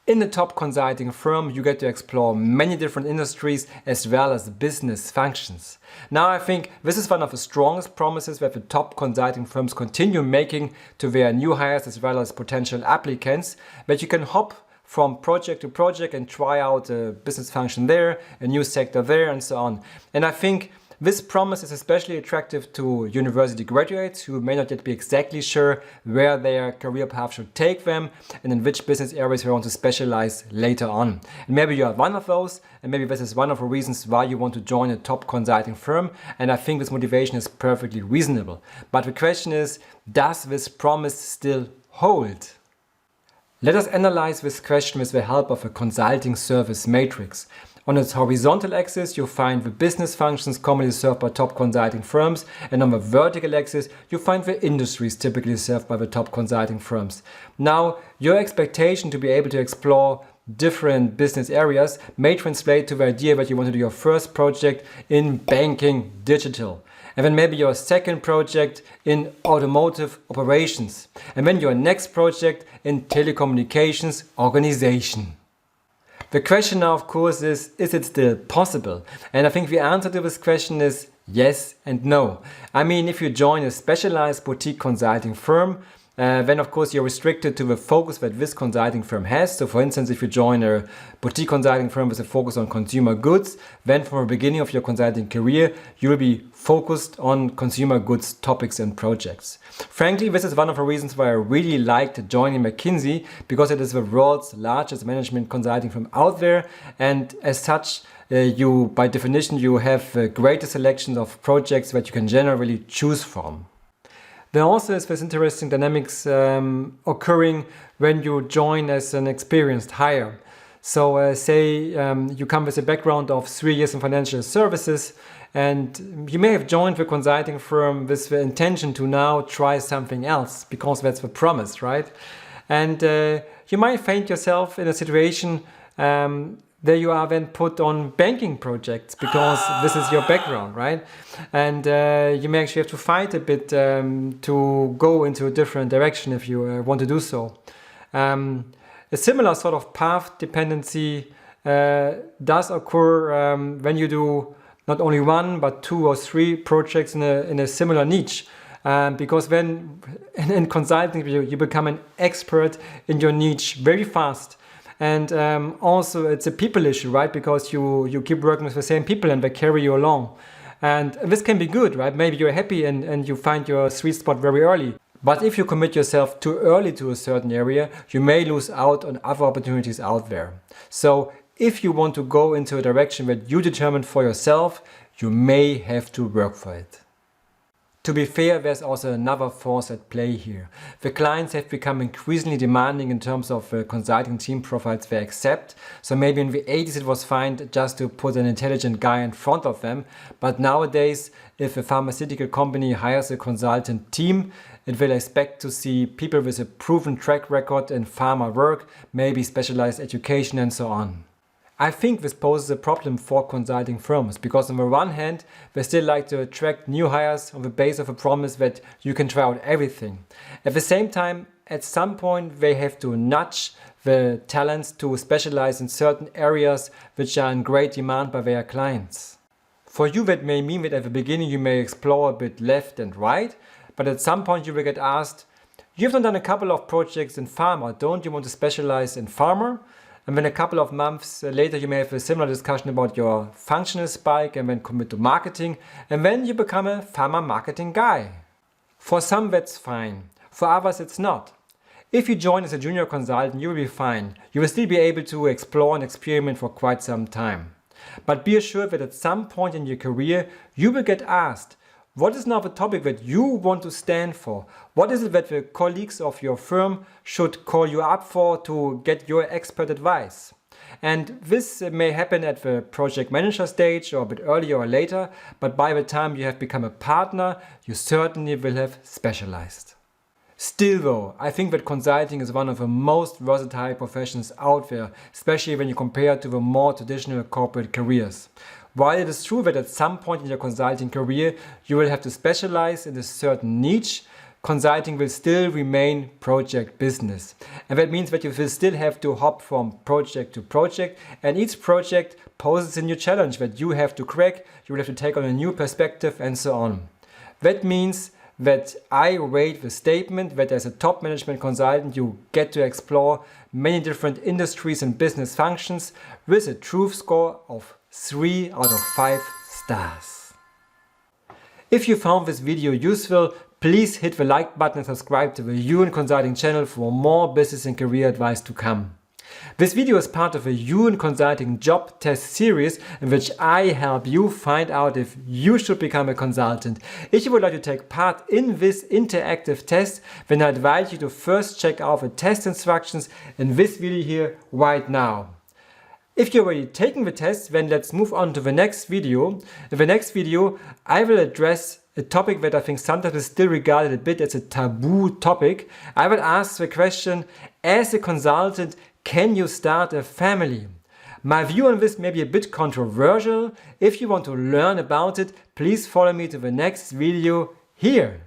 In the top consulting firm, you get to explore many different industries as well as business functions. Now, I think this is one of the strongest promises that the top consulting firms continue making to their new hires as well as potential applicants, that you can hop from project to project and try out a business function there, a new sector there, and so on. And I think this promise is especially attractive to university graduates who may not yet be exactly sure where their career path should take them and in which business areas they want to specialize later on. And maybe you are one of those, and maybe this is one of the reasons why you want to join a top consulting firm, and I think this motivation is perfectly reasonable. But the question is, does this promise still hold? Let us analyze this question with the help of a consulting service matrix. On its horizontal axis, you find the business functions commonly served by top consulting firms, and on the vertical axis, you find the industries typically served by the top consulting firms. Now, your expectation to be able to explore different business areas may translate to the idea that you want to do your first project in banking digital, and then maybe your second project in automotive operations, and then your next project in telecommunications organization. The question now, of course, is it still possible? And I think the answer to this question is yes and no. I mean, if you join a specialized boutique consulting firm, then of course you're restricted to the focus that this consulting firm has. So for instance, if you join a boutique consulting firm with a focus on consumer goods, then from the beginning of your consulting career, you will be focused on consumer goods topics and projects. Frankly, this is one of the reasons why I really liked joining McKinsey, because it is the world's largest management consulting firm out there, and as such, you, by definition, you have a greater selection of projects that you can generally choose from. There also is this interesting dynamics occurring when you join as an experienced hire. So say you come with a background of 3 years in financial services, and you may have joined the consulting firm with the intention to now try something else, because that's the promise, right? And you might find yourself in a situation there you are then put on banking projects because this is your background, right? And you may actually have to fight a bit to go into a different direction if you want to do so. A similar sort of path dependency does occur when you do not only 1 but 2 or 3 projects in a similar niche. Because when in consulting you become an expert in your niche very fast. And also it's a people issue, right? Because you keep working with the same people and they carry you along. And this can be good, right? Maybe you're happy and you find your sweet spot very early. But if you commit yourself too early to a certain area, you may lose out on other opportunities out there. So if you want to go into a direction that you determine for yourself, you may have to work for it. To be fair, there's also another force at play here. The clients have become increasingly demanding in terms of consulting team profiles they accept. So maybe in the 80s it was fine just to put an intelligent guy in front of them. But nowadays, if a pharmaceutical company hires a consultant team, it will expect to see people with a proven track record in pharma work, maybe specialized education and so on. I think this poses a problem for consulting firms because on the one hand, they still like to attract new hires on the basis of a promise that you can try out everything. At the same time, at some point, they have to nudge the talents to specialize in certain areas which are in great demand by their clients. For you, that may mean that at the beginning you may explore a bit left and right, but at some point you will get asked, you've done a couple of projects in pharma, don't you want to specialize in pharma? And then a couple of months later, you may have a similar discussion about your functional spike and then commit to marketing. And then you become a pharma marketing guy. For some, that's fine. For others, it's not. If you join as a junior consultant, you will be fine. You will still be able to explore and experiment for quite some time. But be assured that at some point in your career, you will get asked, what is now the topic that you want to stand for? What is it that the colleagues of your firm should call you up for to get your expert advice? And this may happen at the project manager stage or a bit earlier or later, but by the time you have become a partner, you certainly will have specialized. Still though, I think that consulting is one of the most versatile professions out there, especially when you compare it to the more traditional corporate careers. While it is true that at some point in your consulting career you will have to specialize in a certain niche, consulting will still remain project business. And that means that you will still have to hop from project to project, and each project poses a new challenge that you have to crack, you will have to take on a new perspective and so on. That means that I rate the statement that as a top management consultant you get to explore many different industries and business functions with a truth score of 3 out of 5 stars. If you found this video useful, please hit the like button and subscribe to the Yuan Consulting channel for more business and career advice to come. This video is part of a Yuan Consulting job test series in which I help you find out if you should become a consultant. If you would like to take part in this interactive test, then I invite you to first check out the test instructions in this video here right now. If you're already taking the test, then let's move on to the next video. In the next video, I will address a topic that I think sometimes is still regarded a bit as a taboo topic. I will ask the question, as a consultant, can you start a family? My view on this may be a bit controversial. If you want to learn about it, please follow me to the next video here.